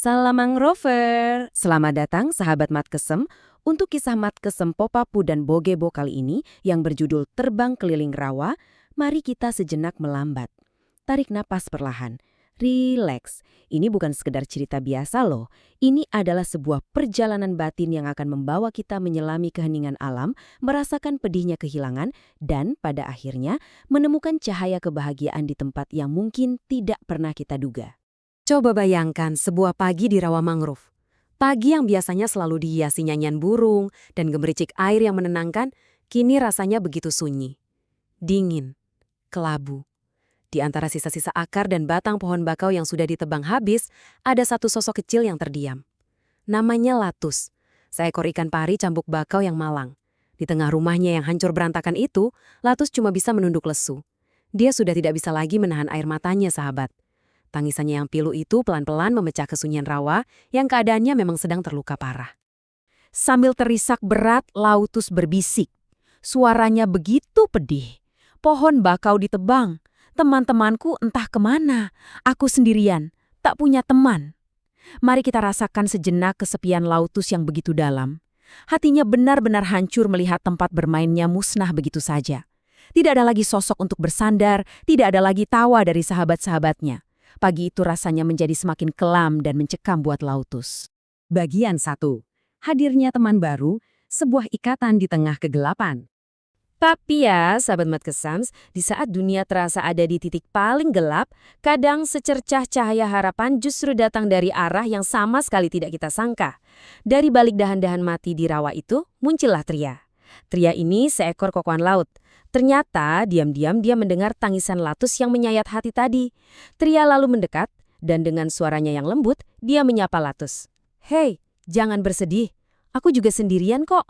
Salam mangrover. Selamat datang sahabat Matkesem untuk kisah Matkesem Popapu dan Bogebo kali ini yang berjudul Terbang Keliling Rawa. Mari kita sejenak melambat. Tarik napas perlahan. Rileks. Ini bukan sekedar cerita biasa loh. Ini adalah sebuah perjalanan batin yang akan membawa kita menyelami keheningan alam, merasakan pedihnya kehilangan, dan pada akhirnya menemukan cahaya kebahagiaan di tempat yang mungkin tidak pernah kita duga. Coba bayangkan sebuah pagi di rawa mangrove. Pagi yang biasanya selalu dihiasi nyanyian burung dan gemericik air yang menenangkan, kini rasanya begitu sunyi. Dingin, kelabu. Di antara sisa-sisa akar dan batang pohon bakau yang sudah ditebang habis, ada satu sosok kecil yang terdiam. Namanya Latus, seekor ikan pari cambuk bakau yang malang. Di tengah rumahnya yang hancur berantakan itu, Latus cuma bisa menunduk lesu. Dia sudah tidak bisa lagi menahan air matanya, sahabat. Tangisannya yang pilu itu pelan-pelan memecah kesunyian rawa yang keadaannya memang sedang terluka parah. Sambil terisak berat, Latus berbisik. Suaranya begitu pedih. Pohon bakau ditebang. Teman-temanku entah kemana. Aku sendirian, tak punya teman. Mari kita rasakan sejenak kesepian Latus yang begitu dalam. Hatinya benar-benar hancur melihat tempat bermainnya musnah begitu saja. Tidak ada lagi sosok untuk bersandar, tidak ada lagi tawa dari sahabat-sahabatnya. Pagi itu rasanya menjadi semakin kelam dan mencekam buat Latus. Bagian 1. Hadirnya teman baru, sebuah ikatan di tengah kegelapan. Tapi ya, sahabat Matkesams, di saat dunia terasa ada di titik paling gelap, kadang secercah cahaya harapan justru datang dari arah yang sama sekali tidak kita sangka. Dari balik dahan-dahan mati di rawa itu, muncullah Tria. Tria ini seekor kokoan laut. Ternyata, diam-diam dia mendengar tangisan Latus yang menyayat hati tadi. Tria lalu mendekat, dan dengan suaranya yang lembut, dia menyapa Latus. "Hei, jangan bersedih. Aku juga sendirian kok."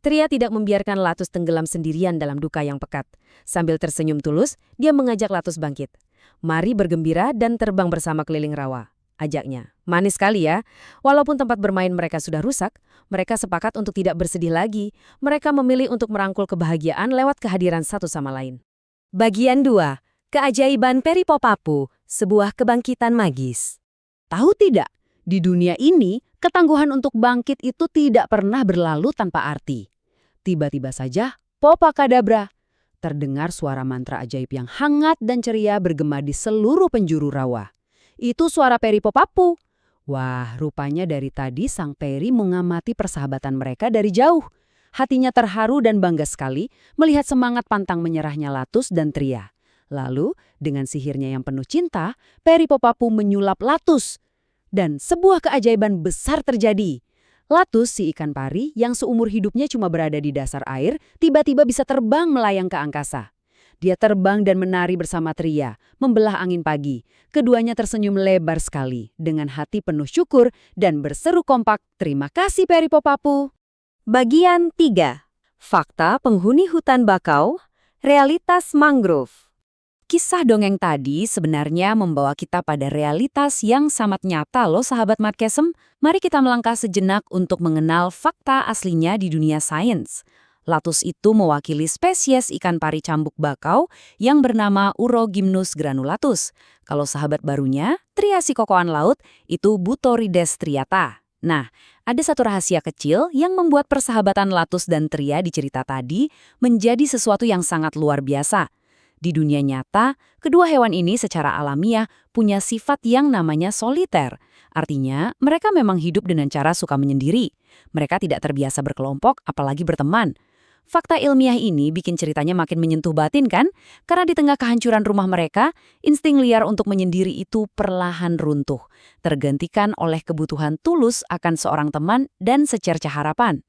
Tria tidak membiarkan Latus tenggelam sendirian dalam duka yang pekat. Sambil tersenyum tulus, dia mengajak Latus bangkit. "Mari bergembira dan terbang bersama keliling rawa," ajaknya. Manis sekali ya. Walaupun tempat bermain mereka sudah rusak, mereka sepakat untuk tidak bersedih lagi. Mereka memilih untuk merangkul kebahagiaan lewat kehadiran satu sama lain. Bagian 2. Keajaiban Peri Popapu, sebuah kebangkitan magis. Tahu tidak, di dunia ini, ketangguhan untuk bangkit itu tidak pernah berlalu tanpa arti. Tiba-tiba saja, Popakadabra. Terdengar suara mantra ajaib yang hangat dan ceria bergema di seluruh penjuru rawa. Itu suara Peri Popapu. Wah, rupanya dari tadi sang peri mengamati persahabatan mereka dari jauh. Hatinya terharu dan bangga sekali melihat semangat pantang menyerahnya Latus dan Tria. Lalu, dengan sihirnya yang penuh cinta, Peri Popapu menyulap Latus. Dan sebuah keajaiban besar terjadi. Latus, si ikan pari yang seumur hidupnya cuma berada di dasar air, tiba-tiba bisa terbang melayang ke angkasa. Dia terbang dan menari bersama Tria, membelah angin pagi. Keduanya tersenyum lebar sekali, dengan hati penuh syukur dan berseru kompak, "Terima kasih Peri Popapu." Bagian 3. Fakta penghuni hutan bakau, realitas mangrove. Kisah dongeng tadi sebenarnya membawa kita pada realitas yang sangat nyata loh sahabat Matkesem. Mari kita melangkah sejenak untuk mengenal fakta aslinya di dunia sains. Latus itu mewakili spesies ikan pari cambuk bakau yang bernama Urogymnus granulatus. Kalau sahabat barunya, Tria si kokoan laut, itu Butorides striata. Nah, ada satu rahasia kecil yang membuat persahabatan Latus dan Tria di cerita tadi menjadi sesuatu yang sangat luar biasa. Di dunia nyata, kedua hewan ini secara alamiah punya sifat yang namanya soliter. Artinya, mereka memang hidup dengan cara suka menyendiri. Mereka tidak terbiasa berkelompok, apalagi berteman. Fakta ilmiah ini bikin ceritanya makin menyentuh batin kan? Karena di tengah kehancuran rumah mereka, insting liar untuk menyendiri itu perlahan runtuh. Tergantikan oleh kebutuhan tulus akan seorang teman dan secercah harapan.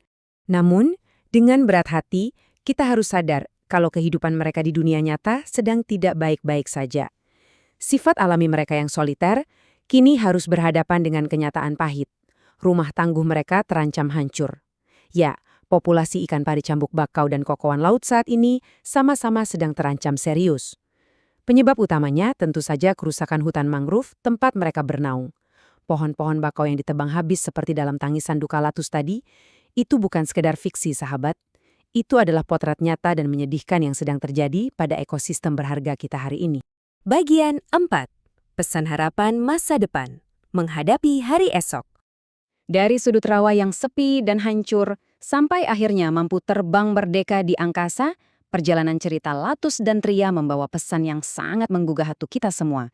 Namun, dengan berat hati, kita harus sadar kalau kehidupan mereka di dunia nyata sedang tidak baik-baik saja. Sifat alami mereka yang soliter, kini harus berhadapan dengan kenyataan pahit. Rumah tangguh mereka terancam hancur. Ya, populasi ikan pari cambuk bakau dan kokoan laut saat ini sama-sama sedang terancam serius. Penyebab utamanya tentu saja kerusakan hutan mangrove tempat mereka bernaung. Pohon-pohon bakau yang ditebang habis seperti dalam tangisan duka Latus tadi, itu bukan sekedar fiksi sahabat. Itu adalah potret nyata dan menyedihkan yang sedang terjadi pada ekosistem berharga kita hari ini. Bagian 4. Pesan harapan masa depan. menghadapi hari esok. Dari sudut rawa yang sepi dan hancur, sampai akhirnya mampu terbang merdeka di angkasa, perjalanan cerita Latus dan Tria membawa pesan yang sangat menggugah hati kita semua.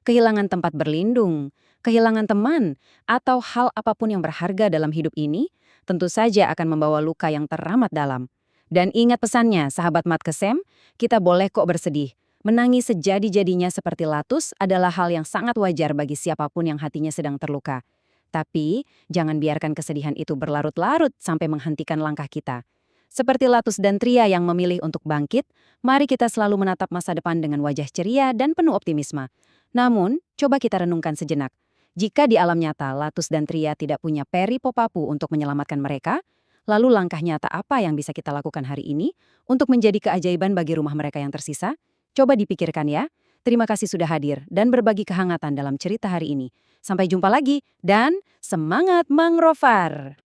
Kehilangan tempat berlindung, kehilangan teman, atau hal apapun yang berharga dalam hidup ini, tentu saja akan membawa luka yang teramat dalam. Dan ingat pesannya, sahabat Matkesem, kita boleh kok bersedih. Menangis sejadi-jadinya seperti Latus adalah hal yang sangat wajar bagi siapapun yang hatinya sedang terluka. Tapi, jangan biarkan kesedihan itu berlarut-larut sampai menghentikan langkah kita. Seperti Latus dan Tria yang memilih untuk bangkit, mari kita selalu menatap masa depan dengan wajah ceria dan penuh optimisme. Namun, coba kita renungkan sejenak. Jika di alam nyata Latus dan Tria tidak punya peri Popapu untuk menyelamatkan mereka, lalu langkah nyata apa yang bisa kita lakukan hari ini untuk menjadi keajaiban bagi rumah mereka yang tersisa? Coba dipikirkan ya. Terima kasih sudah hadir dan berbagi kehangatan dalam cerita hari ini. Sampai jumpa lagi dan semangat Mang Rovar!